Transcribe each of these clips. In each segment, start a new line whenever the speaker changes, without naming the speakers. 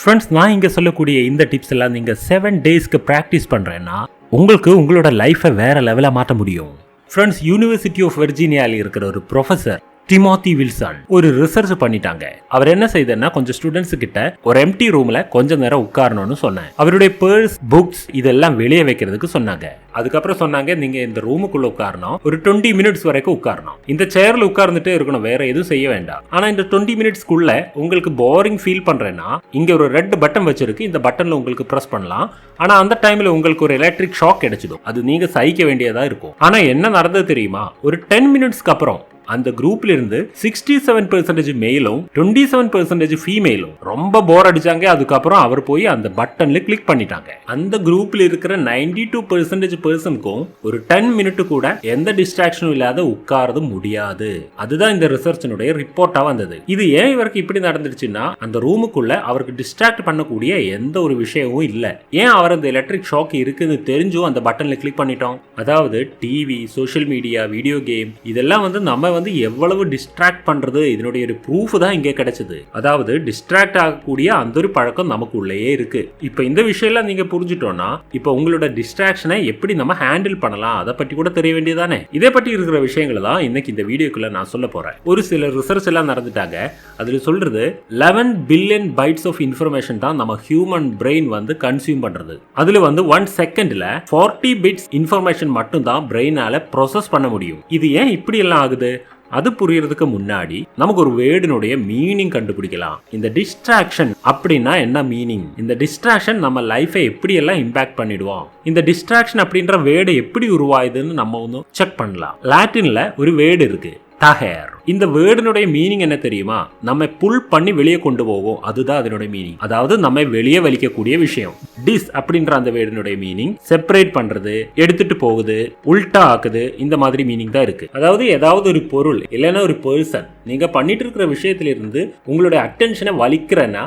Friends, நான் இங்கே சொல்லக்கூடிய இந்த டிப்ஸ் எல்லாம் நீங்கள் 7 டேஸ்க்கு ப்ராக்டிஸ் பண்ணுறேன்னா உங்களுக்கு உங்களோட லைஃப்பை வேறு லெவலாக மாற்ற முடியும். ஃப்ரெண்ட்ஸ், யூனிவர்சிட்டி ஆஃப் வெர்ஜீனியாவில் இருக்கிற ஒரு ப்ரொஃபஸர் டிமோத்தி வில்சன் ஒரு ரிசர்ச் பண்ணிட்டாங்க. அவர் என்ன செய்தார்னா, கொஞ்சம் ஸ்டூடெண்ட்ஸ் கிட்ட ஒரு எம்டி ரூம்ல கொஞ்ச நேரம் உட்காரணும்னு சொன்னேன். அவருடைய பர்ஸ், புக்ஸ் இதெல்லாம் வெளியே வைக்கிறதுக்கு சொன்னாங்க. அதுக்கப்புறம் சொன்னாங்க, நீங்க இந்த ரூமுக்குள்ள உட்காரணும், ஒரு 20 மினிட்ஸ் வரைக்கும் உட்காரணும். இந்த சேர்ல உட்கார்ந்துட்டே இருக்கணும், வேற எதுவும் செய்ய வேண்டாம். ஆனா இந்த 20 மினிட்ஸ்க்குள்ள உங்களுக்கு போரிங் ஃபீல் பண்றேன்னா இங்க ஒரு ரெட் பட்டன் வச்சிருக்கு, இந்த பட்டன்ல உங்களுக்கு பிரஸ் பண்ணலாம். ஆனா அந்த டைம்ல உங்களுக்கு ஒரு எலக்ட்ரிக் ஷாக் கிடைச்சிடும், அது நீங்க சகிக்க வேண்டியதா இருக்கும். ஆனா என்ன நடந்தது தெரியுமா, ஒரு 10 மினிட்ஸ்க்கு அப்புறம் அந்த குரூப்ல இருந்து 67% மேலும் 27% ஃபீமேலும் ரொம்ப போர் அடிச்சாங்க. அதுக்கப்புறம் அவர் போய் அந்த பட்டன்ல கிளிக் பண்ணிட்டாங்க. அந்த குரூப்ல இருக்கிற 92% பர்சனுக்கும் ஒரு 10 மினிட் கூட எந்த டிஸ்ட்ராக்ஷனும் இல்லாத உட்கார்றது முடியாது. அதுதான் இந்த ரிசர்ச்சினுடைய ரிப்போர்ட்டா வந்தது. இது ஏன் இவருக்கு இப்படி நடந்துருச்சுன்னா, அந்த ரூமுக்குள்ள அவருக்கு டிஸ்ட்ராக்ட் பண்ணக்கூடிய எந்த ஒரு விஷயமும் இல்ல. ஏன் அவர் அந்த எலக்ட்ரிக் ஷாக் இருக்குன்னு தெரிஞ்சும் அந்த பட்டன்ல கிளிக் பண்ணிட்டோம். அதாவது TV, social media, video game இதெல்லாம் நம்ம எவ்வளவு டிஸ்ட்ராக்ட் பண்றது, இதனுடைய ஒரு ப்ரூஃப் தான் இங்கே கிடைச்சது. அதாவது டிஸ்ட்ராக்ட் ஆகக்கூடிய அந்த ஒரு பழக்கம் நமக்குள்ளேயே இருக்கு. இப்போ இந்த விஷயம் நீங்க புரிஞ்சுட்டோம்னா, இப்போ உங்களோட டிஸ்ட்ராக்ஷனை எப்படி நம்ம ஹேண்டில் பண்ணலாம் அதை பற்றி கூட தெரிய வேண்டியதானே. இதை பற்றி இருக்கிற விஷயங்களை தான் இன்னைக்கு இந்த வீடியோக்குள்ள நான் சொல்ல போறேன். ஒரு சில ரிசர்ச் எல்லாம் நடந்துட்டாங்க. அதுல சொல்றது 11 பில்லியன் பைட்ஸ் ஆஃப் இன்ஃபர்மேஷன் தான் நம்ம ஹியூமன் பிரெயின் கன்சியூம் பண்றது. அதுல 1 செகண்ட்ல 40 பிட்ஸ் இன்ஃபர்மேஷன் மட்டும் தான் பிரெயினால ப்ராசஸ் பண்ண முடியும். இது ஏன் இப்படி எல்லாம் ஆகுது? அது புரியறதுக்கு முன்னாடி நமக்கு ஒரு வேர்டினுடைய மீனிங் கண்டுபிடிக்கலாம். இந்த டிஸ்ட்ராக்ஷன் அப்படின்னா என்ன மீனிங்? இந்த டிஸ்ட்ராக்ஷன் நம்ம லைஃபை எப்படி எல்லாம் இம்பாக்ட் பண்ணிடுவோம்? இந்த டிஸ்ட்ராக்ஷன் அப்படின்ற வேர்டு எப்படி உருவாயுதுன்னு நம்ம செக் பண்ணலாம். லாட்டின்ல ஒரு வேர்டு இருக்கு, டஹேர். இந்த வேர்டினுடைய மீனிங் என்ன தெரியுமா? நம்ம புல் பண்ணி வெளியே கொண்டு போவோம், அதுதான் அதனுடைய மீனிங். அதாவது நம்ம வெளியே வலிக்கக்கூடிய விஷயம். டிஸ் அப்படின்ற அந்த வேர்டினுடைய மீனிங் செப்பரேட் பண்றது, எடுத்துட்டு போகுது, உல்டா ஆக்குது, இந்த மாதிரி மீனிங் தான் இருக்கு. அதாவது ஏதாவது ஒரு பொருள் இல்லைன்னா ஒரு பர்சன் நீங்க பண்ணிட்டு இருக்கிற விஷயத்துல இருந்து உங்களுடைய அட்டென்ஷனை வலிக்கிறன்னா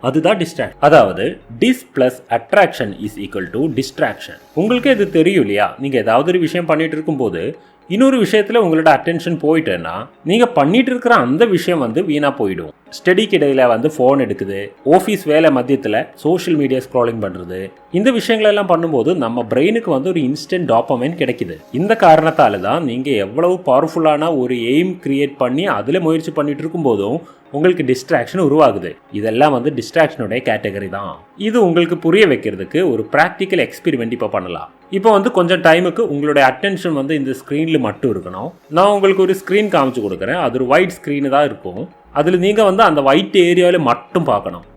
அதுதான் டிஸ்ட்ராக்ட். அதாவது dis plus attraction is equal to distraction. உங்களுக்கு இது தெரியும் இல்லையா? நீங்க ஏதாவது ஒரு விஷயம் பண்ணிட்டு இருக்கும் போது இன்னொரு விஷயத்துல உங்களோட அட்டென்ஷன் போயிட்டேன்னா நீங்க பண்ணிட்டு இருக்கிற அந்த விஷயம் வீணா போயிடும். ஸ்டடிக்கு இடையில போன் எடுக்குது, ஆஃபீஸ் வேலை மத்தியத்தில் சோஷியல் மீடியா ஸ்க்ராலிங் பண்றது, இந்த விஷயங்கள் எல்லாம் பண்ணும்போது நம்ம பிரெயினுக்கு ஒரு இன்ஸ்டன்ட் டாப்பமைன் கிடைக்குது. இந்த காரணத்தால தான் நீங்க எவ்வளவு பவர்ஃபுல்லான ஒரு எய்ம் கிரியேட் பண்ணி அதுல முயற்சி பண்ணிட்டு இருக்கும் போதும் உங்களுக்கு டிஸ்ட்ராக்ஷன் உருவாகுது. இதெல்லாம் டிஸ்ட்ராக்ஷனுடைய கேட்டகரி தான். இது உங்களுக்கு புரிய வைக்கிறதுக்கு ஒரு ப்ராக்டிக்கல் எக்ஸ்பெரிமெண்ட் இப்போ பண்ணலாம். இப்போ கொஞ்சம் டைமுக்கு உங்களுடைய அட்டென்ஷன் இந்த ஸ்க்ரீன்ல மட்டும் இருக்கணும். நான் உங்களுக்கு ஒரு ஸ்க்ரீன் காமிச்சு கொடுக்குறேன். அது ஒரு ஒயிட் ஸ்க்ரீனு தான் இருக்கும். அதில் நீங்கள் அந்த ஒயிட் ஏரியாவில் மட்டும் பார்க்கணும்.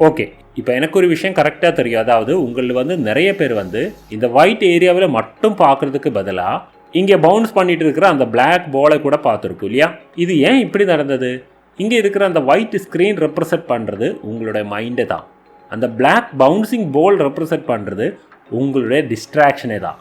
ஓகே, இப்போ எனக்கு ஒரு விஷயம் கரெக்டாக தெரியும். அதாவது உங்களில் நிறைய பேர் இந்த ஒயிட் ஏரியாவில் மட்டும் பார்க்கறதுக்கு பதிலாக இங்கே பவுன்ஸ் பண்ணிட்டு இருக்கிற அந்த பிளாக் பாலை கூட பார்த்துருக்கும் இல்லையா? இது ஏன் இப்படி நடந்தது? இங்கே இருக்கிற அந்த ஒயிட் ஸ்க்ரீன் ரெப்ரசென்ட் பண்ணுறது உங்களுடைய மைண்டே தான். அந்த பிளாக் பவுன்சிங் பால் ரெப்ரசென்ட் பண்ணுறது உங்களுடைய டிஸ்ட்ராக்ஷனே தான்.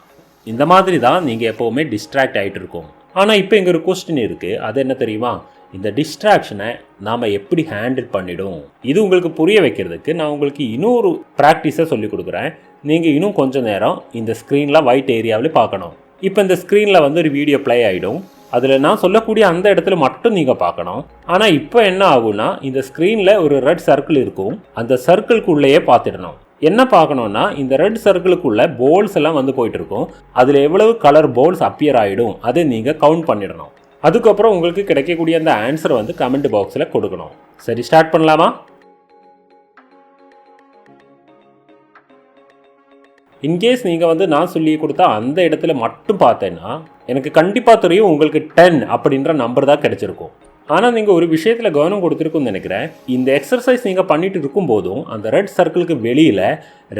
இந்த மாதிரி தான் நீங்கள் எப்போவுமே டிஸ்ட்ராக்ட் ஆகிட்டு இருக்கோம். ஆனால் இப்போ இங்கே ஒரு கொஸ்டின் இருக்குது. அது என்ன தெரியுமா? இந்த டிஸ்ட்ராக்ஷனை நாம் எப்படி ஹேண்டில் பண்ணிடும்? இது உங்களுக்கு புரிய வைக்கிறதுக்கு நான் உங்களுக்கு இன்னொரு ப்ராக்டிஸை சொல்லி கொடுக்குறேன். நீங்கள் இன்னும் கொஞ்சம் நேரம் இந்த ஸ்க்ரீனில் ஒயிட் ஏரியாவில் பார்க்கணும். இப்போ இந்த ஸ்க்ரீனில் ஒரு வீடியோ ப்ளே ஆகிடும். அதில் நான் சொல்லக்கூடிய அந்த இடத்துல மட்டும் நீங்கள் பார்க்கணும். ஆனால் இப்போ என்ன ஆகும்னா, இந்த ஸ்க்ரீனில் ஒரு ரெட் சர்க்கிள் இருக்கும். அந்த சர்க்கிள்குள்ளேயே பார்த்துடணும். என்ன பார்க்கணும்னா, இந்த ரெட் சர்க்கிளுக்குள்ள போல்ஸ் எல்லாம் போயிட்டு இருக்கும். அதில் எவ்வளவு கலர் போல்ஸ் அப்பியர் ஆகிடும் அதை நீங்கள் கவுண்ட் பண்ணிடணும். அதுக்கப்புறம் உங்களுக்கு கிடைக்கக்கூடிய அந்த ஆன்சரை கமெண்ட் பாக்ஸில் கொடுக்கணும். சரி, ஸ்டார்ட் பண்ணலாமா? இன்கேஸ் நீங்கள் நான் சொல்லி கொடுத்தா அந்த இடத்துல மட்டும் பார்த்தேன்னா எனக்கு கண்டிப்பாக தெரியும் உங்களுக்கு 10 அப்படின்ற நம்பர் தான் கிடைச்சிருக்கும். ஆனால் நீங்கள் ஒரு விஷயத்தில் கவனம் கொடுத்துருக்குன்னு நினைக்கிறேன். இந்த எக்ஸசைஸ் நீங்கள் பண்ணிட்டு இருக்கும் போதும் அந்த ரெட் சர்க்கிளுக்கு வெளியில்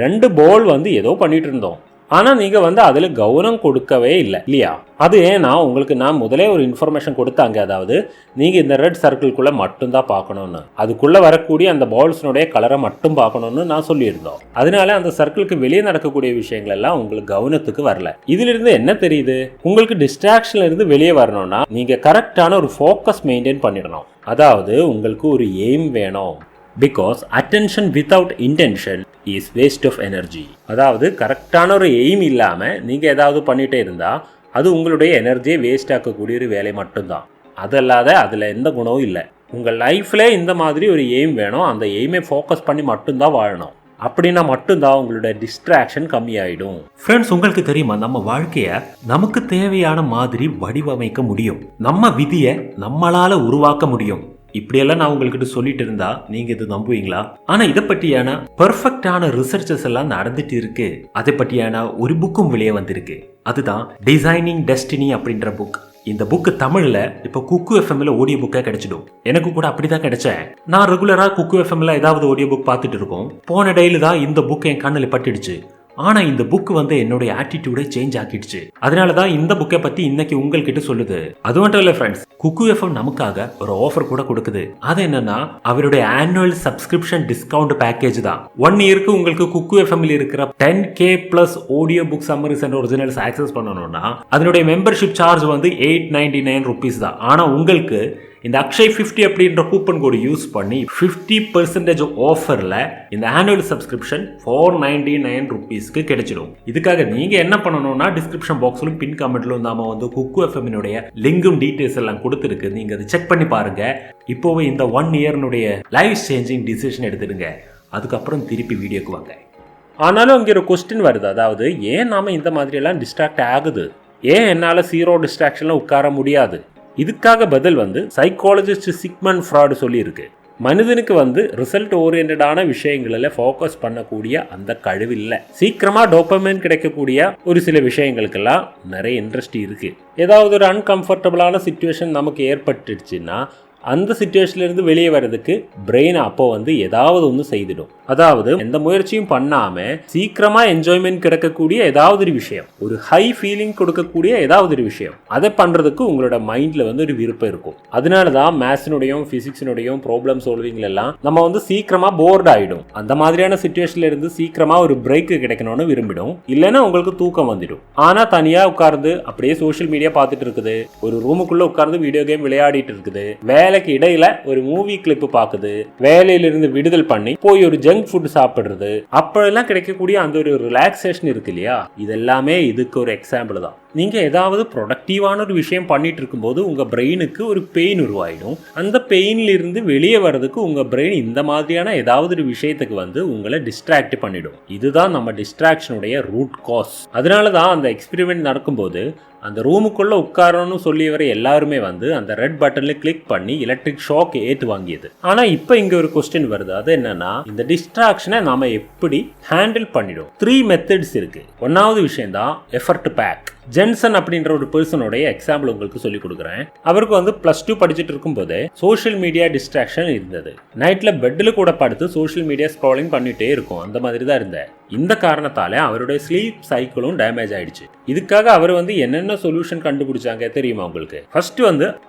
2 பால் ஏதோ பண்ணிட்டு இருந்தோம். ஆனால் நீங்கள் அதில் கவனம் கொடுக்கவே இல்லை இல்லையா? அது ஏன்னா உங்களுக்கு நான் முதலே ஒரு இன்ஃபர்மேஷன் கொடுத்தாங்க. அதாவது நீங்கள் இந்த ரெட் சர்க்கிள்குள்ளே மட்டும்தான் பார்க்கணும்னு, அதுக்குள்ளே வரக்கூடிய அந்த பால்ஸினுடைய கலரை மட்டும் பார்க்கணும்னு நான் சொல்லியிருந்தோம். அதனால அந்த சர்க்கிளுக்கு வெளியே நடக்கக்கூடிய விஷயங்கள் எல்லாம் உங்களுக்கு கவனத்துக்கு வரல. இதிலிருந்து என்ன தெரியுது? உங்களுக்கு டிஸ்ட்ராக்ஷன்ல இருந்து வெளியே வரணும்னா நீங்கள் கரெக்டான ஒரு ஃபோக்கஸ் மெயின்டைன் பண்ணிடணும். அதாவது உங்களுக்கு ஒரு எய்ம் வேணும். Because attention without intention is waste of energy. அதாவது கரெக்டான ஒரு எய்ம் இல்லாமல் நீங்கள் ஏதாவது பண்ணிகிட்டே இருந்தால் அது உங்களுடைய எனர்ஜியை வேஸ்ட் ஆக்கக்கூடிய ஒரு வேலை மட்டும்தான். அதல்லாத அதில் எந்த குணமும் இல்லை. உங்கள் லைஃப்பில் இந்த மாதிரி ஒரு எய்ம் வேணும். அந்த எய்மை ஃபோக்கஸ் பண்ணி மட்டும்தான் வாழணும். அப்படின்னா மட்டும்தான் உங்களோட டிஸ்ட்ராக்ஷன் கம்மியாயிடும். ஃப்ரெண்ட்ஸ், உங்களுக்கு தெரியுமா, நம்ம வாழ்க்கையை நமக்கு தேவையான மாதிரி வடிவமைக்க முடியும். நம்ம விதியை நம்மளால உருவாக்க முடியும். இப்படியெல்லாம் நான் உங்கள்கிட்ட சொல்லிட்டு இருந்தா நீங்க இது நம்புவீங்களா? ஆனா இதை பற்றியான பெர்ஃபெக்டான ரிசர்ச்சஸ் எல்லாம் நடந்துட்டு இருக்கு. அதை பற்றியான ஒரு புக்கும் வெளியே வந்திருக்கு. அதுதான் டிசைனிங் டெஸ்டினி அப்படின்ற புக். இந்த புக்கு தமிழ்ல இப்போ குக்கு எஃப்எம்ல ஆடியோ புக்கா கிடைச்சிடும். எனக்கு கூட அப்படிதான் கிடைச்சேன். நான் ரெகுலரா குக்கு எஃப்எம்ல ஏதாவது ஆடியோ புக் பார்த்துட்டு இருக்கோம். போன டேல தான் இந்த புக் என் கண்ணில் பட்டுடுச்சு. ஆனா இந்த புக் என்னுடைய ஆட்டிடியூடை சேஞ்ச் ஆக்கிடுச்சு. அதனாலதான் இந்த புக்கை பத்தி இன்னைக்கு உங்ககிட்ட சொல்லுது. அது மட்டும் இல்ல ஃப்ரெண்ட்ஸ், குக்கு எஃப்எம் நமக்காக ஒரு ஆஃபர் கூட கொடுக்குது. அது என்னன்னா அவருடைய ஆனுவல் சப்ஸ்கிரிப்ஷன் டிஸ்கவுண்ட் பேக்கேஜ் தான். 1 இயருக்கு உங்களுக்கு குக்கு எஃப்எம்ல இருக்கிற 10K plus audio book summaries and originals access பண்ணணும்னா அதனுடைய மெம்பர்ஷிப் சார்ஜ் $899 ருபீஸ் தான். ஆனா உங்களுக்கு இந்த அக்ஷய் 50 அப்படின்ற கூப்பன் கோடு யூஸ் பண்ணி 50% ஆஃபர்ல இந்த ஆனுவல் சப்ஸ்கிரிப்ஷன் $499 ருபீஸ்க்கு கிடைச்சிடும். இதுக்காக நீங்க என்ன பண்ணணும்னா டிஸ்கிரிப்ஷன் பாக்ஸ்லும் பின் கமெண்ட்லும் நாம குக்கு எஃப்எம்னுடைய லிங்கும் டீடைல்ஸ் எல்லாம் கொடுத்துருக்கு. நீங்க அதை செக் பண்ணி பாருங்க. இப்போவே இந்த 1 இயர்னுடைய லைஃப் சேஞ்சிங் டிசிஷன் எடுத்துடுங்க. அதுக்கப்புறம் திருப்பி வீடியோக்கு வாங்க. ஆனாலும் அங்கே ஒரு கொஸ்டின் வருது. அதாவது ஏன் நாம இந்த மாதிரி எல்லாம் டிஸ்ட்ராக்ட் ஆகுது? ஏன் என்னால 0 டிஸ்ட்ராக்ஷன்ல உட்கார முடியாது? இதுக்காக பதில் சைக்காலஜிஸ்ட் சிக்மண்ட் ஃப்ராய்டு சொல்லியிருக்கு. மனிதனுக்கு ரிசல்ட் ஓரியன்டான விஷயங்களில் ஃபோக்கஸ் பண்ணக்கூடிய அந்த கழிவு இல்லை. சீக்கிரமா டோபமைன் கிடைக்கக்கூடிய ஒரு சில விஷயங்களுக்கெல்லாம் நிறைய இன்ட்ரெஸ்ட் இருக்கு. ஏதாவது ஒரு அன்கம்ஃபர்டபுளான சிச்சுவேஷன் நமக்கு ஏற்பட்டுச்சுன்னா அந்த சிச்சுவேஷன்ல இருந்து வெளியே வர்றதுக்கு பிரெயின் அப்போ ஏதாவது ஒன்று செய்திடும். அதாவது எந்த முயற்சியும் பண்ணாம சீக்கிரமா என்ஜாய்மெண்ட் கிடைக்கக்கூடிய ஏதாவது ஒரு விஷயம், ஒரு ஹை ஃபீலிங் கொடுக்கக்கூடிய ஏதாவது ஒரு விஷயம், அதை பண்றதுக்கு உங்களோட மைண்ட்ல ஒரு விருப்பம் இருக்கும். அதனாலதான் மேத்ஸினுடையும் பிசிக்ஸினுடையும் ப்ராப்ளம் சால்விங்ல எல்லாம் நம்ம சீக்கிரமா போர்ட் ஆயிடும். அந்த மாதிரியான சிச்சுவேஷன்ல இருந்து சீக்கிரமா ஒரு பிரேக் கிடைக்கணும்னு விரும்பிடும். இல்லைன்னா உங்களுக்கு தூக்கம் வந்துடும். ஆனா தனியா உட்கார்ந்து அப்படியே சோஷியல் மீடியா பார்த்துட்டு இருக்குது, ஒரு ரூமுக்குள்ள உட்கார்ந்து வீடியோ கேம் விளையாடிட்டு இருக்குது, வேலைக்கு இடையில ஒரு மூவி கிளிப் பாக்குது, வேலையிலிருந்து விடுதல் பண்ணி போய் ஒரு ஜங்க் ஃபுட் சாப்பிடுறது, அப்பெல்லாம் கிடைக்கக்கூடிய அந்த ஒரு ரிலாக்ஸேஷன் இருக்கு இல்லையா, இதெல்லாமே இதுக்கு ஒரு எக்ஸாம்பிள் தான். நீங்க ஏதாவது ப்ரொடக்டிவான ஒரு விஷயம் பண்ணிட்டு இருக்கும்போது உங்க பிரெயினுக்கு ஒரு பெயின் உருவாயிடும். அந்த பெயின்ல இருந்து வெளியே வர்றதுக்கு உங்க பிரெயின் இந்த மாதிரியான ஏதாவது ஒரு விஷயத்துக்கு உங்களை டிஸ்ட்ராக்ட் பண்ணிடும். இதுதான் நம்ம டிஸ்ட்ராக்ஷனுடைய ரூட் காஸ். அதனாலதான் அந்த எக்ஸ்பெரிமெண்ட் நடக்கும்போது அந்த ரூமுக்குள்ள உட்காரணும்னு சொல்லியவரை எல்லாருமே அந்த ரெட் பட்டன்ல கிளிக் பண்ணி எலக்ட்ரிக் ஷாக் ஏத்து வாங்கியது. ஆனா இப்ப இங்க ஒரு கொஸ்டின் வருது. அது என்னன்னா, இந்த டிஸ்ட்ராக்ஷனை நாம எப்படி ஹேண்டில் பண்ணிடும்? 3 மெத்தட்ஸ் இருக்கு. ஒன்னாவது விஷயம் தான் எஃபர்ட் பேக். ஜென்சன் அப்படின்ற ஒரு பர்சனோடைய எக்ஸாம்பிள் உங்களுக்கு சொல்லி கொடுக்குறேன். அவருக்கு +2 படிச்சுட்டு இருக்கும் போதே சோஷியல் மீடியா டிஸ்ட்ராக்ஷன் இருந்தது. நைட்ல பெட்ல கூட படுத்து சோஷியல் மீடியா ஸ்க்ராலிங் பண்ணிட்டே இருக்கும். அந்த மாதிரி தான் இருந்தேன். இந்த காரணத்தால அவருடைய ஸ்லீப் சைக்கிளும் டேமேஜ் ஆயிடுச்சு. இதுக்காக அவர் என்னென்ன சொல்யூஷன் கண்டுபிடிச்சாங்க தெரியுமா உங்களுக்கு? ஃபர்ஸ்ட்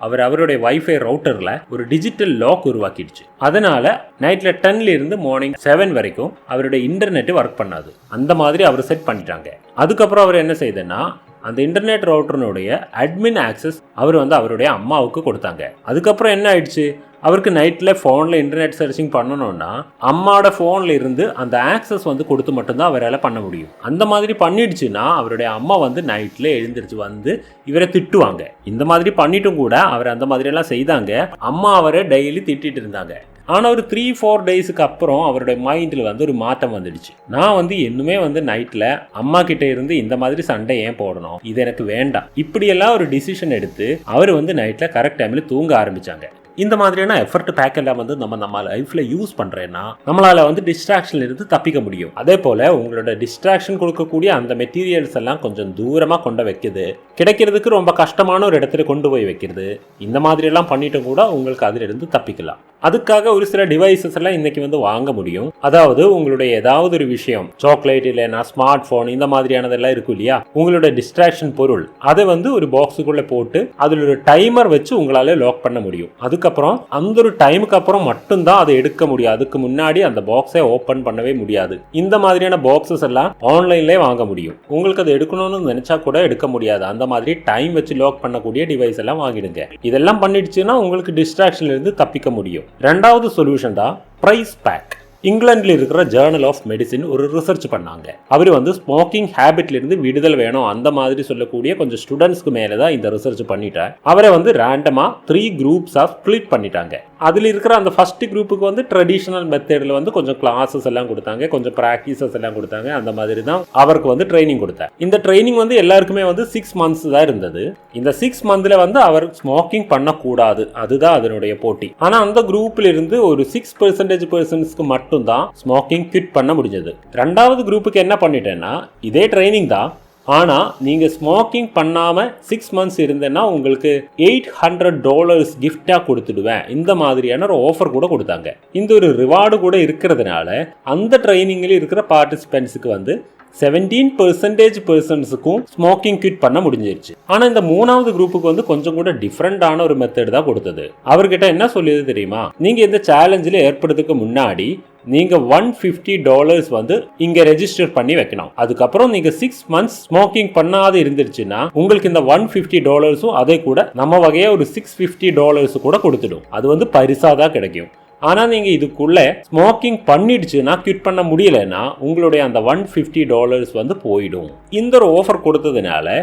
அவருடைய வைஃபை ரவுட்டர்ல ஒரு டிஜிட்டல் லாக் உருவாக்கிடுச்சு. அதனால நைட்ல 10ல இருந்து மார்னிங் 7 வரைக்கும் அவருடைய இன்டர்நெட் ஒர்க் பண்ணாது. அந்த மாதிரி அவர் செட் பண்ணிட்டாங்க. அதுக்கப்புறம் அவர் என்ன செய்தனா, அந்த இன்டர்நெட் ரவுட்டர்னுடைய அட்மின் ஆக்சஸ் அவர் அவருடைய அம்மாவுக்கு கொடுத்தாங்க. அதுக்கப்புறம் என்ன ஆயிடுச்சு, அவருக்கு நைட்ல போன்ல இன்டர்நெட் சர்ச்சிங் பண்ணணும்னா அம்மாவோட போன்ல இருந்து அந்த ஆக்சஸ் கொடுத்து மட்டும்தான் அவரால் பண்ண முடியும். அந்த மாதிரி பண்ணிடுச்சுன்னா அவருடைய அம்மா நைட்ல எழுந்திரிச்சு இவரை திட்டுவாங்க. இந்த மாதிரி பண்ணிட்டும் கூட அவர் அந்த மாதிரி எல்லாம் செய்தாங்க. அம்மா அவரை டெய்லி திட்டிட்டு இருந்தாங்க. ஆனால் ஒரு 3-4 டேஸுக்கு அப்புறம் அவருடைய மைண்டில் ஒரு மாற்றம் வந்துடுச்சு. நான் இன்னுமே நைட்டில் அம்மா கிட்ட இருந்து இந்த மாதிரி சண்டை ஏன் போடணும், இது எனக்கு வேண்டாம், இப்படியெல்லாம் ஒரு டிசிஷன் எடுத்து அவர் நைட்டில் கரெக்ட் டைமில் தூங்க ஆரம்பித்தாங்க. இந்த மாதிரியான எஃபர்ட் பேக் எல்லாம் நம்ம லைஃப்ல யூஸ் பண்றேன்னா நம்மளால டிஸ்ட்ராக்ஷன்ல இருந்து தப்பிக்க முடியும். அதே போல உங்களோட டிஸ்ட்ராக்ஷன் கொடுக்கக்கூடிய அந்த மெட்டீரியல்ஸ் எல்லாம் கொஞ்சம் தூரமா கொண்டு வைக்கிறது, கிடைக்கிறதுக்கு ரொம்ப கஷ்டமான ஒரு இடத்துல கொண்டு போய் வைக்கிறது, இந்த மாதிரி எல்லாம் பண்ணிட்டு கூட உங்களுக்கு அதுல இருந்து தப்பிக்கலாம். அதுக்காக ஒரு சில டிவைசஸ் எல்லாம் இன்னைக்கு வாங்க முடியும். அதாவது உங்களுடைய ஏதாவது ஒரு விஷயம், சாக்லேட் இல்லைன்னா ஸ்மார்ட் போன், இந்த மாதிரியானதெல்லாம் இருக்கும் இல்லையா, உங்களோட டிஸ்ட்ராக்ஷன் பொருள், அதை ஒரு பாக்ஸுக்குள்ள போட்டு அதுல ஒரு டைமர் வச்சு உங்களால லாக் பண்ண முடியும். அதுக்கப்புறம் அந்த ஒரு டைமுக்கு அப்புறம் மட்டும்தான் அதை எடுக்க முடியும். அதுக்கு முன்னாடி அந்த பாக்ஸை ஓபன் பண்ணவே முடியாது. இந்த மாதிரியான பாக்ஸஸ் எல்லாம் ஆன்லைன்லயே வாங்க முடியும். உங்களுக்கு அதை எடுக்கணும்னு நினைச்சா கூட எடுக்க முடியாது. அந்த மாதிரி டைம் வச்சு லாக் பண்ணக்கூடிய டிவைஸ் எல்லாம் வாங்கிடுங்க. இதெல்லாம் பண்ணிடுச்சுன்னா உங்களுக்கு டிஸ்ட்ராக்ஷன்ல இருந்து தப்பிக்க முடியும். ரெண்டாவது சொல்யூஷன் தான் பிரைஸ் பேக். இங்கிலாந்துல இருக்கிற ஜேர்னல் ஆஃப் மெடிசின் ஒரு ரிசர்ச் பண்ணாங்க. அவர் வந்து ஸ்மோக்கிங் ஹேபிட்ல இருந்து விடுதல் வேணும் அந்த மாதிரி சொல்லக்கூடிய கொஞ்சம் ஸ்டூடெண்ட்ஸ்க்கு மேலதான் இந்த ரிசர்ச் பண்ணிட்டார். அவரை வந்து ரேண்டமா 3 குரூப்ஸா ஸ்பிளிட் பண்ணிட்டாங்க. அதுல இருக்கிற அந்த ஃபர்ஸ்ட் குரூப்புக்கு வந்து ட்ரெடிஷனல் மெத்தட்ல வந்து கொஞ்சம் கிளாஸஸ் எல்லாம் கொடுத்தாங்க, கொஞ்சம் பிராக்டிசஸ் எல்லாம் கொடுத்தாங்க. அந்த மாதிரி தான் அவருக்கு வந்து ட்ரைனிங் கொடுத்தார். இந்த ட்ரைனிங் வந்து எல்லாருக்குமே வந்து 6 months தான் இருந்தது. இந்த 6 monthsல வந்து அவர் ஸ்மோக்கிங் பண்ணக்கூடாது, அதுதான் அதனுடைய போட்டி. ஆனா அந்த குரூப்ல இருந்து ஒரு 6% பர்சன்ஸ்க்கு மட்டும் தான் ஸ்மோக்கிங் குவிட் பண்ண முடிஞ்சது. ரெண்டாவது குரூப்புக்கு என்ன பண்ணிட்டேன்னா இதே ட்ரைனிங் தான், ஆனா நீங்க ஸ்மோக்கிங் பண்ணாம 6 months இருந்தேன்னா உங்களுக்கு $800 கிஃப்டா கொடுத்துடுவேன், இந்த மாதிரியான ஒரு ஆஃபர் கூட கொடுத்தாங்க. இந்த ஒரு ரிவார்டு கூட இருக்கிறதுனால அந்த ட்ரைனிங்ல இருக்கிற பார்ட்டிசிபென்ட்ஸுக்கு வந்து 17% பர்சன்ஸுக்கும் ஸ்மோக்கிங் குவிட் பண்ண முடிஞ்சிருச்சு. ஆனா இந்த மூணாவது குரூப்புக்கு வந்து கொஞ்சம் கூட டிஃபரெண்டான ஒரு மெத்தட் தான் கொடுத்தது. அவர்கிட்ட என்ன சொல்லியது தெரியுமா, நீங்க இந்த சேலஞ்சில் ஏற்படுறதுக்கு முன்னாடி நீங்க $150 வந்து இங்க ரெஜிஸ்டர் பண்ணி வைக்கணும். அதுக்கப்புறம் நீங்க 6 months ஸ்மோக்கிங் பண்ணாத இருந்துருச்சுன்னா உங்களுக்கு இந்த $150 அதே கூட நம்ம வகையா ஒரு $650 கூட கொடுத்துடும். அது வந்து பரிசா தான் கிடைக்கும். ஆனா நீங்க இதுக்குள்ள ஸ்மோக்கிங் பண்ணிடுச்சுன்னா குவிட் பண்ண முடியலன்னா உங்களுடைய அந்த $150 வந்து போயிடும். இந்த ஒரு ஆஃபர் கொடுத்ததுனால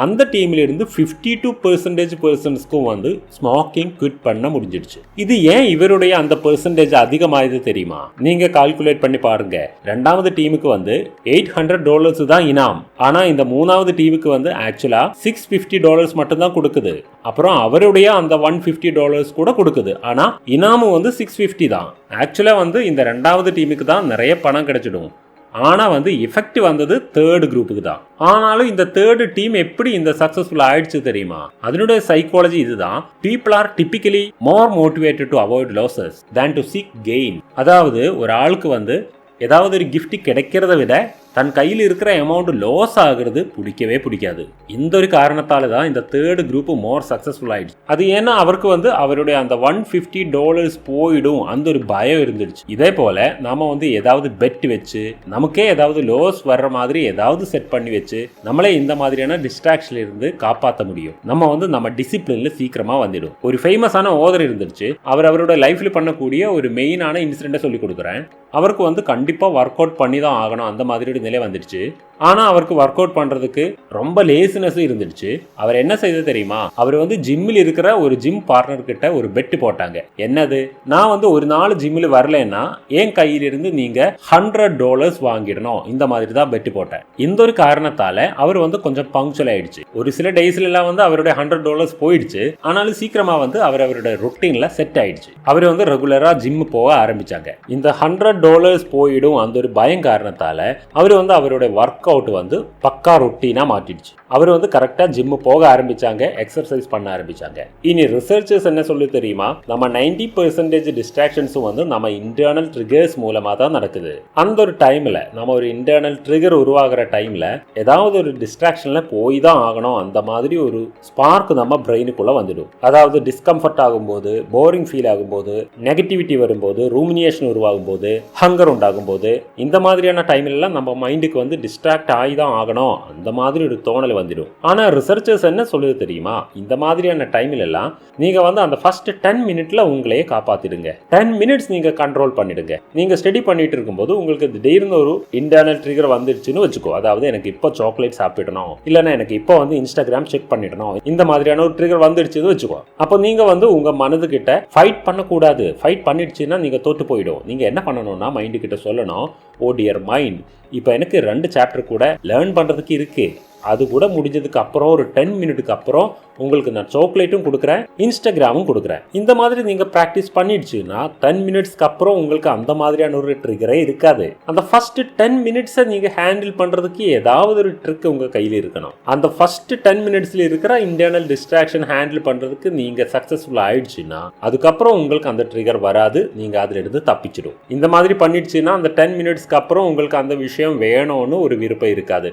அந்த டீம்ல இருந்து 52% பர்சன்ஸ்க்கும் வந்து ஸ்மோக்கிங் குவிட் பண்ண முடிஞ்சிடுச்சு. இது ஏன் இவருடைய அந்த பெர்சன்டேஜ் அதிகமாயது தெரியுமா? நீங்க கால்குலேட் பண்ணி பாருங்க. ரெண்டாவது டீமுக்கு வந்து $800 தான் இனாம். ஆனா இந்த மூணாவது டீமுக்கு வந்து ஆக்சுவலா $650 மட்டும் தான் கொடுக்குது. அப்புறம் அவருடைய அந்த $150 கூட கொடுக்குது. ஆனா இனாமும் வந்து $650 தான். ஆக்சுவலா வந்து இந்த ரெண்டாவது டீமுக்கு தான் நிறைய பணம் கிடைச்சிடும். ஆனா வந்து எஃபெக்ட் வந்தது தேர்ட் குரூப்புக்கு தான். ஆனாலும் இந்த தேர்ட் டீம் எப்படி இந்த சக்சஸ்ஃபுல் ஆயிடுச்சு தெரியுமா? அதனுடைய சைக்காலஜி இதுதான். People are typically more motivated to avoid losses than to seek gain. அதாவது ஒரு ஆளுக்கு வந்து ஏதாவது ஒரு கிஃப்ட் கிடைக்கிறத விட தன் கையில் இருக்கிற அமௌண்ட் லாஸ் ஆகுறது பிடிக்கவே பிடிக்காது. இந்த ஒரு காரணத்தால தான் இந்த தேர்ட் குரூப் மோர் சக்சஸ்ஃபுல் ஆயிடுச்சு. அது ஏன்னா அவருக்கு வந்து அவருடைய அந்த $150 போயிடும் அந்த ஒரு பயம் இருந்துடுச்சு. இதே போல நாம வந்து ஏதாவது பெட் வச்சு நமக்கே ஏதாவது லாஸ் வர்ற மாதிரி ஏதாவது செட் பண்ணி வச்சு நம்மளே இந்த மாதிரியான டிஸ்ட்ராக்ஷன்ல இருந்து காப்பாற்ற முடியும். நம்ம வந்து நம்ம டிசிப்ளின்ல சீக்கிரமா வந்துடும். ஒரு ஃபேமஸான ஓதர் இருந்துச்சு. அவரோட லைஃப்ல பண்ணக்கூடிய ஒரு மெயினான இன்சிடென்ட்டை சொல்லி கொடுக்குறேன். அவருக்கு வந்து கண்டிப்பா ஒர்க் அவுட் பண்ணி தான் ஆகணும் அந்த மாதிரி நிலை வந்துடுச்சு. ஆனா அவருக்கு ஒர்க் அவுட் பண்றதுக்கு ரொம்ப லேசினஸ் இருந்துடுச்சு. அவர் என்ன செய்தது தெரியுமா? அவர் வந்து ஜிம்மில் இருக்கிற ஒரு ஜிம் பார்ட்னர் கிட்ட ஒரு பெட் போட்டாங்க. என்னது, நான் வந்து ஒரு நாள் ஜிம்மில் வரலன்னா என் கையிலிருந்து நீங்க $100 வாங்கிடணும், இந்த மாதிரி தான் பெட் போட்டேன். இந்த ஒரு காரணத்தால அவர் வந்து கொஞ்சம் பங்க்சுவல் ஆயிடுச்சு. ஒரு சில டேஸ்ல எல்லாம் வந்து அவருடைய $100 போயிடுச்சு. ஆனாலும் சீக்கிரமா வந்து அவருடைய ரொட்டீன்ல செட் ஆயிடுச்சு. அவர் வந்து ரெகுலரா ஜிம் போக ஆரம்பிச்சாங்க. இந்த $100 போயிடும் அந்த ஒரு பயம் காரணத்தால அவர் வந்து அவருடைய ஒர்க் அவுட் வந்து பக்கா ரொட்டீனா மாட்டிடுச்சு. அவர் வந்து கரெக்டா ஜிம் போக ஆரம்பிச்சாங்க, எக்ஸர்சைஸ் பண்ண ஆரம்பிச்சாங்க. இனி ரிசர்ச்சர்ஸ் என்ன சொல்லி தெரியுமா? நம்ம 90% டிஸ்ட்ராக்ஷன்ஸும் வந்து நம்ம இன்டர்னல் ட்ரிகர்ஸ் மூலமா தான் நடக்குது. அந்த ஒரு டைம்ல நம்ம ஒரு இன்டர்னல் ட்ரிகர் உருவாகிற டைம்ல ஏதாவது ஒரு டிஸ்ட்ராக்ஷன்ல போய் தான் ஆகணும் அந்த மாதிரி ஒரு ஸ்பார்க் நம்ம பிரெயினுக்குள்ள வந்துடும். அதாவது டிஸ்கம்ஃபர்ட் ஆகும்போது, போரிங் ஃபீல் ஆகும்போது, நெகட்டிவிட்டி வரும்போது, ரூமினேஷன் உருவாகும் போது, ஹங்கர் உண்டாகும் போது, இந்த மாதிரியான டைம்ல நம்ம மைண்டுக்கு வந்து டிஸ்ட்ராக்ட் ஆகி தான் ஆகணும் அந்த மாதிரி ஒரு தோணல் வந்துடும். ஆனா ரிசர்ச்சர்ஸ் என்ன சொல்லுது தெரியுமா? இந்த மாதிரியான டைம்ல எல்லாம் நீங்க வந்து அந்த ஃபர்ஸ்ட் 10 மினிட்ல உங்களையே காப்பாத்திடுங்க. 10 மினிட்ஸ் நீங்க கண்ட்ரோல் பண்ணிடுங்க. நீங்க ஸ்டடி பண்ணிட்டு இருக்கும்போது உங்களுக்கு திடீர்னு ஒரு இன்டர்னல் ட்ரிகர் வந்துடுச்சுன்னு வச்சுக்கோ. அதாவது எனக்கு இப்போ சாக்லேட் சாப்பிடணும், இல்லைன்னா எனக்கு இப்போ வந்து இன்ஸ்டாகிராம் செக் பண்ணிடணும், இந்த மாதிரியான ஒரு ட்ரிகர் வந்துடுச்சுன்னு வச்சுக்கோ. அப்போ நீங்க வந்து உங்க மனது கிட்ட ஃபைட் பண்ணக்கூடாது. ஃபைட் பண்ணிடுச்சுன்னா நீங்க தோத்து போயிடும். நீங்க என்ன பண்ணணும்னா மைண்டு கிட்ட சொல்லணும், ஓ டியர் மைண்ட், இப்போ எனக்கு 2 சாப்டர் கூட லேர்ன் பண்றதுக்கு இருக்கு. அது கூட முடிஞ்சதுக்கு அப்புறம் ஒரு 10 மினிட்டுக்கு அப்புறம் உங்களுக்கு நான் சாக்லேட்டும் கொடுக்குறேன், இன்ஸ்டாகிராமும் கொடுக்குறேன். இந்த மாதிரி நீங்க பிராக்டிஸ் பண்ணிடுச்சுன்னா 10 மினிட்ஸ்க்கு அப்புறம் உங்களுக்கு அந்த மாதிரியான ஒரு ட்ரிகரே இருக்காது. அந்த ஃபர்ஸ்ட் 10 மினிட்ஸை நீங்க ஹேண்டில் பண்றதுக்கு ஏதாவது ஒரு ட்ரிக் உங்க கையில் இருக்கணும். அந்த ஃபர்ஸ்ட் 10 மினிட்ஸ்ல இருக்கிற இன்டர்னல் டிஸ்ட்ராக்ஷன் ஹேண்டில் பண்றதுக்கு நீங்க சக்சஸ்ஃபுல் ஆயிடுச்சுன்னா அதுக்கப்புறம் உங்களுக்கு அந்த ட்ரிகர் வராது, நீங்க அதுல இருந்து தப்பிச்சிடும். இந்த மாதிரி பண்ணிடுச்சுன்னா அந்த 10 மினிட்ஸ்க்கு அப்புறம் உங்களுக்கு அந்த விஷயம் வேணும்னு ஒரு விருப்பம் இருக்காது.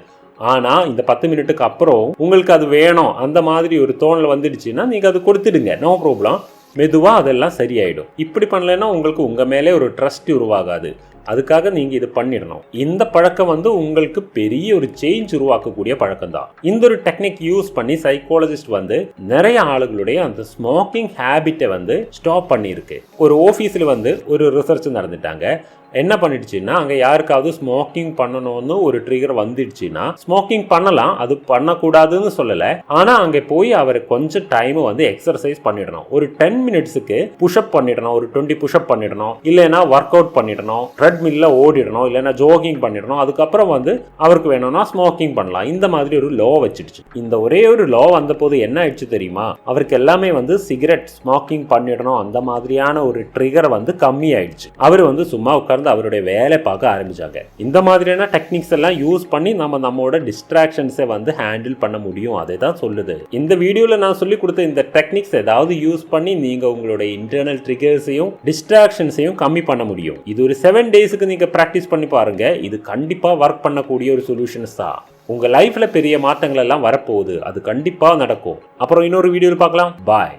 ஆனா இந்த 10 மினிட்டுக்கு அப்புறம் உங்களுக்கு அது வேணும் அந்த மாதிரி ஒரு தோணல் வந்துடுச்சுன்னா நீங்க அது கொடுத்துடுங்க, நோ ப்ராப்ளம். மெதுவா அதெல்லாம் சரியாயிடும். இப்படி பண்ணலைன்னா உங்களுக்கு உங்க மேலே ஒரு ட்ரஸ்ட் உருவாகாது. அதுக்காக நீங்க இது பண்ணிடணும். இந்த பழக்கம் வந்து உங்களுக்கு பெரிய ஒரு சேஞ்ச் உருவாக்கக்கூடிய பழக்கம் தான். இந்த ஒரு டெக்னிக் யூஸ் பண்ணி சைக்காலஜிஸ்ட் வந்து நிறைய ஆளுகளுடைய அந்த ஸ்மோக்கிங் ஹேபிட்டை வந்து ஸ்டாப் பண்ணியிருக்கு. ஒரு ஆஃபீஸில் வந்து ஒரு ரிசர்ச் நடந்துட்டாங்க. என்ன பண்ணிடுச்சுன்னா அங்கே யாருக்காவது ஸ்மோக்கிங் பண்ணணும்னு ஒரு ட்ரிகர் வந்துடுச்சுன்னா ஸ்மோக்கிங் பண்ணலாம், அது பண்ணக்கூடாதுன்னு சொல்லலை. ஆனால் அங்கே போய் அவர் கொஞ்சம் டைம் வந்து எக்ஸசைஸ் பண்ணிடணும். ஒரு 10 மினிட்ஸுக்கு புஷ்அப் பண்ணிடணும், ஒரு 20 புஷ்அப் பண்ணிடணும், இல்லைன்னா ஒர்க் அவுட் பண்ணிடணும், ட்ரெட்மில்ல ஓடிடணும், இல்லைன்னா ஜோகிங் பண்ணிடணும். அதுக்கப்புறம் வந்து அவருக்கு வேணும்னா ஸ்மோக்கிங் பண்ணலாம். இந்த மாதிரி ஒரு லோ வச்சிடுச்சு. இந்த ஒரே ஒரு லோ வந்த போது என்ன ஆயிடுச்சு தெரியுமா, அவருக்கு எல்லாமே வந்து சிகரெட் ஸ்மோக்கிங் பண்ணிடணும் அந்த மாதிரியான ஒரு ட்ரிகர் வந்து கம்மி ஆயிடுச்சு. அவர் வந்து சும்மா உட்கார்ந்து அவருடைய வேலை பார்க்க ஆரம்பிச்சாங்க. இந்த மாதிரியான டெக்னிக்ஸ் எல்லாம் யூஸ் பண்ணி நம்மளோட டிஸ்ட்ராக்ஷன்ஸை வந்து ஹேண்டில் பண்ண முடியும். அதை தான் சொல்லுது. இந்த வீடியோல நான் சொல்லி கொடுத்த இந்த டெக்னிக்ஸ் ஏதாவது யூஸ் பண்ணி நீங்க உங்களுடைய இன்டர்னல் ட்ரிகர்ஸையும் டிஸ்ட்ராக்ஷன்ஸையும் கம்மி பண்ண முடியும். இது ஒரு 7 டேஸ்க்கு நீங்க பிராக்டிஸ் பண்ணி பாருங்க. இது கண்டிப்பா ஒர்க் பண்ணக்கூடிய ஒரு சொல்யூஷன்ஸ் தான். உங்க லைஃப்ல பெரிய மாற்றங்கள் எல்லாம் வரப்போகுது. அது கண்டிப்பா நடக்கும். அப்புறம் இன்னொரு வீடியோவில் பார்க்கலாம். பாய்.